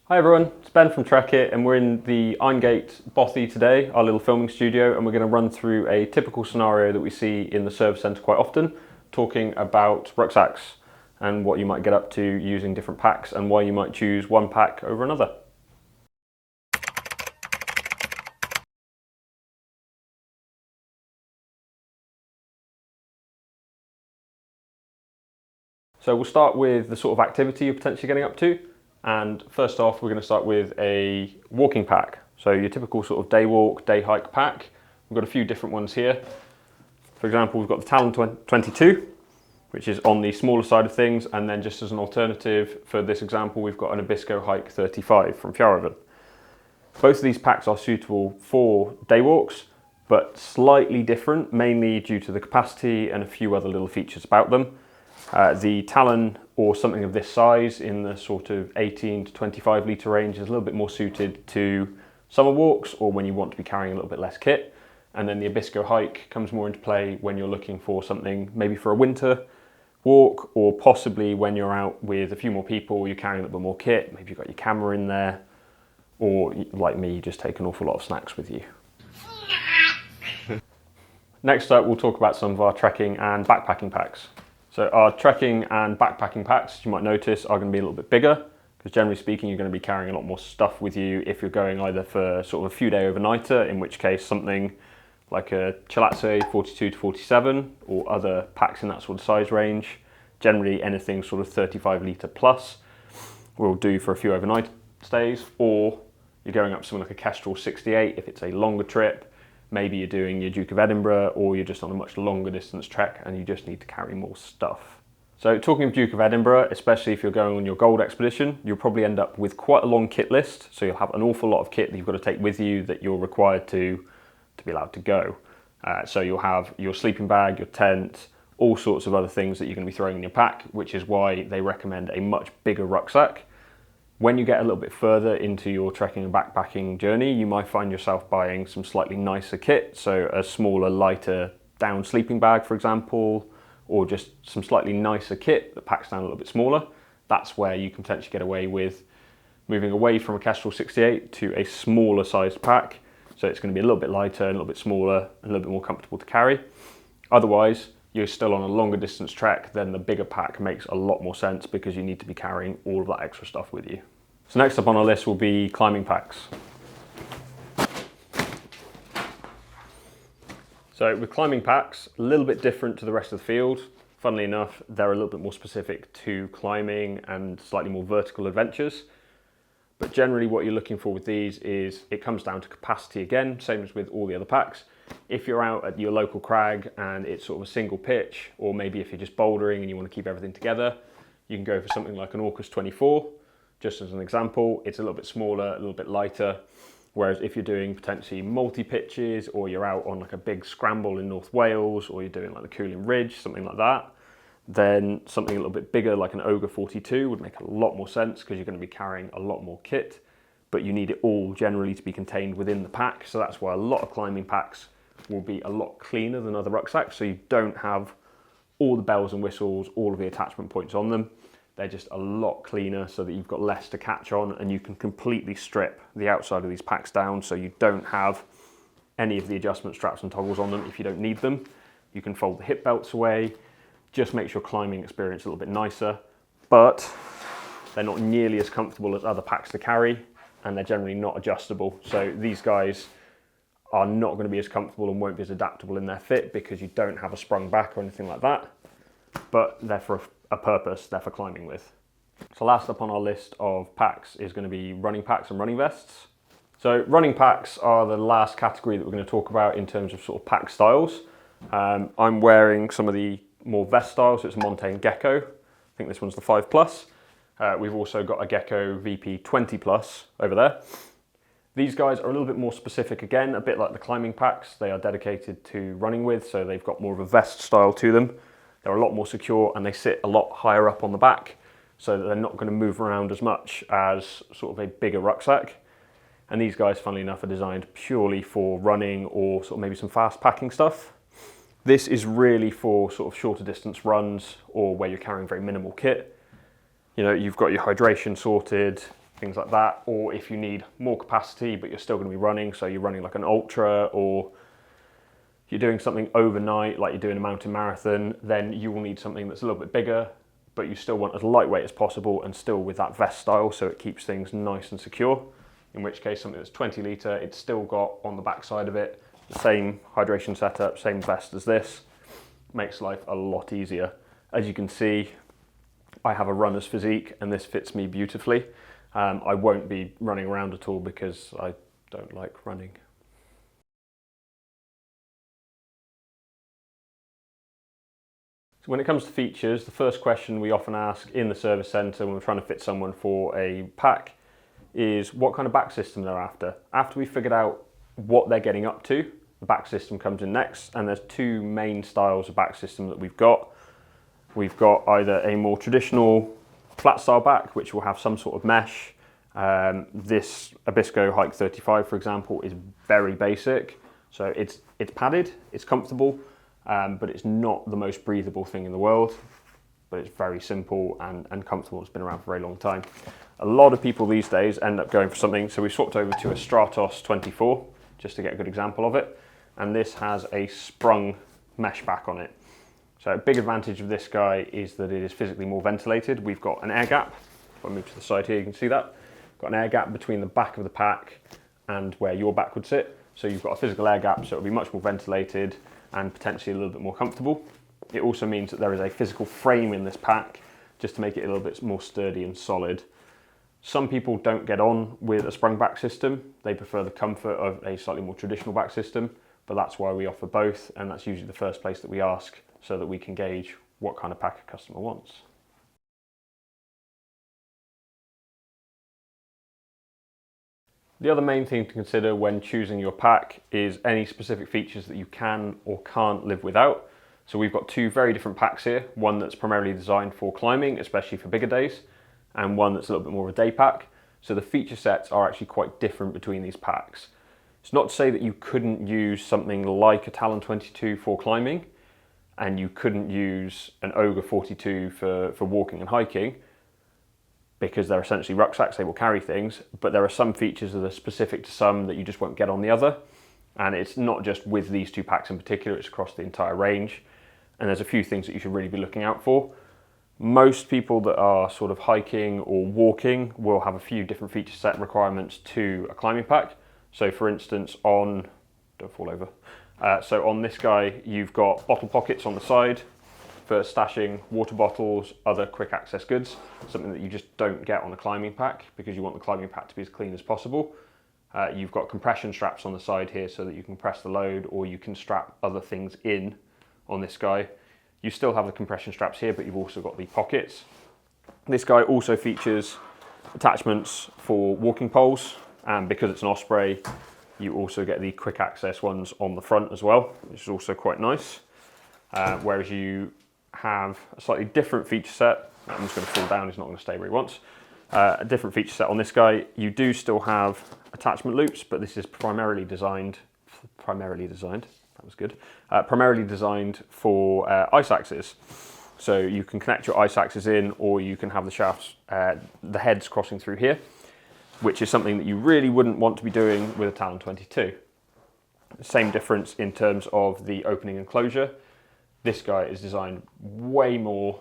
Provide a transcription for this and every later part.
Hi everyone, it's Ben from Trekitt and we're in the Irongate Bothy today, our little filming studio, and we're going to run through a typical scenario that we see in the service centre quite often, talking about rucksacks and what you might get up to using different packs and why you might choose one pack over another. So we'll start with the sort of activity you're potentially getting up to. And first off, we're going to start with a walking pack. So your typical sort of day walk, day hike pack. We've got a few different ones here. For example, we've got the Talon 22, which is on the smaller side of things. And then just as an alternative for this example, we've got an Abisko Hike 35 from Fjäriven. Both of these packs are suitable for day walks, but slightly different, mainly due to the capacity and a few other little features about them. The Talon, or something of this size in the sort of 18 to 25 litre range, is a little bit more suited to summer walks or when you want to be carrying a little bit less kit. And then the Abisko Hike comes more into play when you're looking for something maybe for a winter walk, or possibly when you're out with a few more people, you're carrying a little bit more kit, maybe you've got your camera in there, or like me, you just take an awful lot of snacks with you. Next up, we'll talk about some of our trekking and backpacking packs. So our trekking and backpacking packs, you might notice, are going to be a little bit bigger, because generally speaking, you're going to be carrying a lot more stuff with you if you're going either for sort of a few day overnighter, in which case something like a Chilatse 42 to 47 or other packs in that sort of size range. Generally anything sort of 35 litre plus will do for a few overnight stays, or you're going up something like a Kestrel 68 if it's a longer trip. Maybe you're doing your Duke of Edinburgh, or you're just on a much longer distance trek and you just need to carry more stuff. So talking of Duke of Edinburgh, especially if you're going on your gold expedition, you'll probably end up with quite a long kit list. So you'll have an awful lot of kit that you've got to take with you that you're required to be allowed to go. So you'll have your sleeping bag, your tent, all sorts of other things that you're going to be throwing in your pack, which is why they recommend a much bigger rucksack. When you get a little bit further into your trekking and backpacking journey, you might find yourself buying some slightly nicer kit, so a smaller, lighter down sleeping bag, for example, or just some slightly nicer kit that packs down a little bit smaller. That's where you can potentially get away with moving away from a Kestrel 68 to a smaller sized pack. So it's going to be a little bit lighter, a little bit smaller, and a little bit more comfortable to carry. Otherwise, you're still on a longer distance trek, then the bigger pack makes a lot more sense because you need to be carrying all of that extra stuff with you. So next up on our list will be climbing packs. So with climbing packs, a little bit different to the rest of the field. Funnily enough, they're a little bit more specific to climbing and slightly more vertical adventures. But generally what you're looking for with these is, it comes down to capacity again, same as with all the other packs. If you're out at your local crag and it's sort of a single pitch, or maybe if you're just bouldering and you want to keep everything together, you can go for something like an Orcus 24. Just as an example, it's a little bit smaller, a little bit lighter. Whereas if you're doing potentially multi-pitches, or you're out on like a big scramble in North Wales, or you're doing like the Cooling Ridge, something like that, then something a little bit bigger like an Ogre 42 would make a lot more sense, because you're going to be carrying a lot more kit, but you need it all generally to be contained within the pack. So that's why a lot of climbing packs will be a lot cleaner than other rucksacks, so you don't have all the bells and whistles, all of the attachment points on them. They're just a lot cleaner so that you've got less to catch on, and you can completely strip the outside of these packs down so you don't have any of the adjustment straps and toggles on them if you don't need them. You can fold the hip belts away, just makes your climbing experience a little bit nicer, but they're not nearly as comfortable as other packs to carry, and they're generally not adjustable. So these guys are not going to be as comfortable and won't be as adaptable in their fit because you don't have a sprung back or anything like that, but they're for a purpose, they're for climbing with. So last up on our list of packs is going to be running packs and running vests. So running packs are the last category that we're going to talk about in terms of sort of pack styles. I'm wearing some of the more vest styles, so it's a Montane Gecko. I think this one's the 5 Plus. We've also got a Gecko VP 20 Plus over there. These guys are a little bit more specific again, a bit like the climbing packs. They are dedicated to running with, so they've got more of a vest style to them. They're a lot more secure and they sit a lot higher up on the back, so that they're not going to move around as much as sort of a bigger rucksack. And these guys, funnily enough, are designed purely for running or sort of maybe some fast packing stuff. This is really for sort of shorter distance runs or where you're carrying very minimal kit. You know, you've got your hydration sorted, things like that. Or if you need more capacity, but you're still going to be running, so you're running like an ultra, or you're doing something overnight, like you're doing a mountain marathon, then you will need something that's a little bit bigger, but you still want as lightweight as possible and still with that vest style, so it keeps things nice and secure. In which case, something that's 20 litre, it's still got on the back side of it the same hydration setup, same vest as this. Makes life a lot easier. As you can see, I have a runner's physique and this fits me beautifully. I won't be running around at all because I don't like running. So when it comes to features, the first question we often ask in the service centre when we're trying to fit someone for a pack is what kind of back system they're after. After we figured out what they're getting up to, the back system comes in next, and there's two main styles of back system that we've got. We've got either a more traditional flat style back, which will have some sort of mesh. This Abisko Hike 35, for example, is very basic. So it's padded, it's comfortable, but it's not the most breathable thing in the world. But it's very simple and comfortable. It's been around for a very long time. A lot of people these days end up going for something, so we swapped over to a Stratos 24, just to get a good example of it. And this has a sprung mesh back on it. So a big advantage of this guy is that it is physically more ventilated. We've got an air gap. If I move to the side here, you can see that. Got an air gap between the back of the pack and where your back would sit. So you've got a physical air gap, so it'll be much more ventilated and potentially a little bit more comfortable. It also means that there is a physical frame in this pack just to make it a little bit more sturdy and solid. Some people don't get on with a sprung back system. They prefer the comfort of a slightly more traditional back system, but that's why we offer both, and that's usually the first place that we ask so that we can gauge what kind of pack a customer wants. The other main thing to consider when choosing your pack is any specific features that you can or can't live without. So we've got two very different packs here, one that's primarily designed for climbing, especially for bigger days, and one that's a little bit more of a day pack. So the feature sets are actually quite different between these packs. It's not to say that you couldn't use something like a Talon 22 for climbing, and you couldn't use an Ogre 42 for walking and hiking, because they're essentially rucksacks, they will carry things, but there are some features that are specific to some that you just won't get on the other. And it's not just with these two packs in particular, it's across the entire range. And there's a few things that you should really be looking out for. Most people that are sort of hiking or walking will have a few different feature set requirements to a climbing pack. So for instance, don't fall over. So on this guy, you've got bottle pockets on the side for stashing water bottles, other quick access goods, something that you just don't get on a climbing pack because you want the climbing pack to be as clean as possible. You've got compression straps on the side here so that you can press the load, or you can strap other things in on this guy. You still have the compression straps here, but you've also got the pockets. This guy also features attachments for walking poles, and because it's an Osprey, you also get the quick access ones on the front as well, which is also quite nice. Whereas you have a slightly different feature set. I'm just going to fall down, he's not going to stay where he wants. A different feature set on this guy. You do still have attachment loops, but this is primarily designed, that was good, primarily designed for ice axes. So you can connect your ice axes in, or you can have the shafts, the heads crossing through here, which is something that you really wouldn't want to be doing with a Talon 22. Same difference in terms of the opening and closure. This guy is designed way more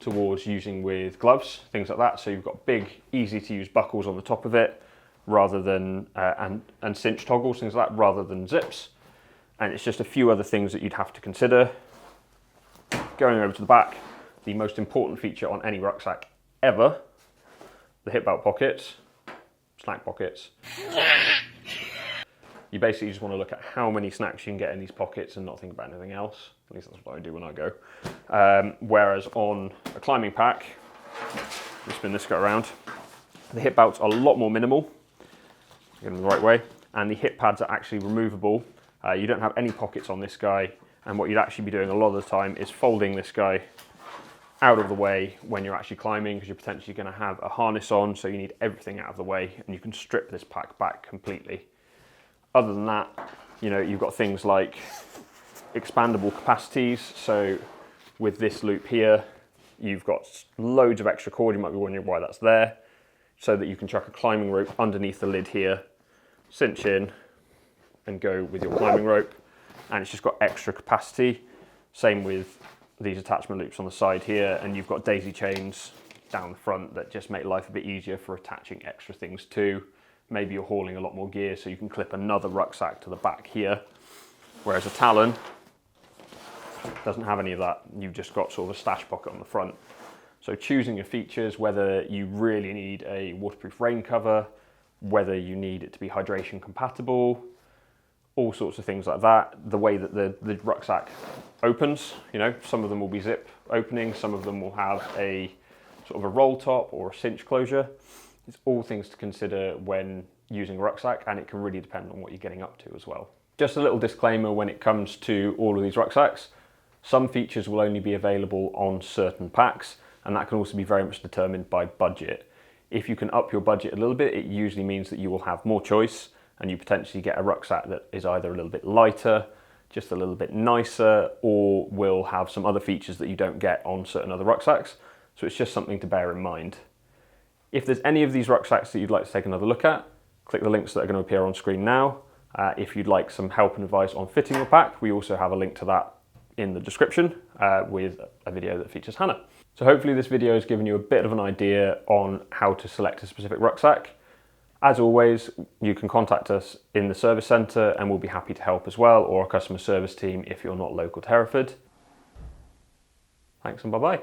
towards using with gloves, things like that. So you've got big, easy to use buckles on the top of it, rather than, and cinch toggles, things like that, rather than zips. And it's just a few other things that you'd have to consider. Going over to the back, the most important feature on any rucksack ever, the hip belt pockets, snack pockets. You basically just want to look at how many snacks you can get in these pockets and not think about anything else. At least that's what I do when I go. Whereas on a climbing pack, let me spin this guy around, the hip belts are a lot more minimal, get them the right way, and the hip pads are actually removable. You don't have any pockets on this guy, and what you'd actually be doing a lot of the time is folding this guy out of the way when you're actually climbing, because you're potentially going to have a harness on, so you need everything out of the way, and you can strip this pack back completely. Other than that, you know, you've got things like expandable capacities. So with this loop here, you've got loads of extra cord. You might be wondering why that's there. so that you can chuck a climbing rope underneath the lid here, cinch in and go with your climbing rope, and it's just got extra capacity. Same with these attachment loops on the side here, and you've got daisy chains down the front that just make life a bit easier for attaching extra things to. Maybe you're hauling a lot more gear, so you can clip another rucksack to the back here, whereas a Talon doesn't have any of that. You've just got sort of a stash pocket on the front. So choosing your features, whether you really need a waterproof rain cover, whether you need it to be hydration compatible, all sorts of things like that. The way that the rucksack opens, you know, some of them will be zip opening, some of them will have a sort of a roll top or a cinch closure. It's all things to consider when using a rucksack, and it can really depend on what you're getting up to as well. Just a little disclaimer when it comes to all of these rucksacks. Some features will only be available on certain packs, and that can also be very much determined by budget. If you can up your budget a little bit, it usually means that you will have more choice, and you potentially get a rucksack that is either a little bit lighter, just a little bit nicer, or will have some other features that you don't get on certain other rucksacks. So it's just something to bear in mind. If there's any of these rucksacks that you'd like to take another look at, click the links that are going to appear on screen now. If you'd like some help and advice on fitting your pack, we also have a link to that in the description with a video that features Hannah. So hopefully this video has given you a bit of an idea on how to select a specific rucksack. As always, you can contact us in the service centre and we'll be happy to help as well, or our customer service team if you're not local to Hereford. Thanks and bye-bye.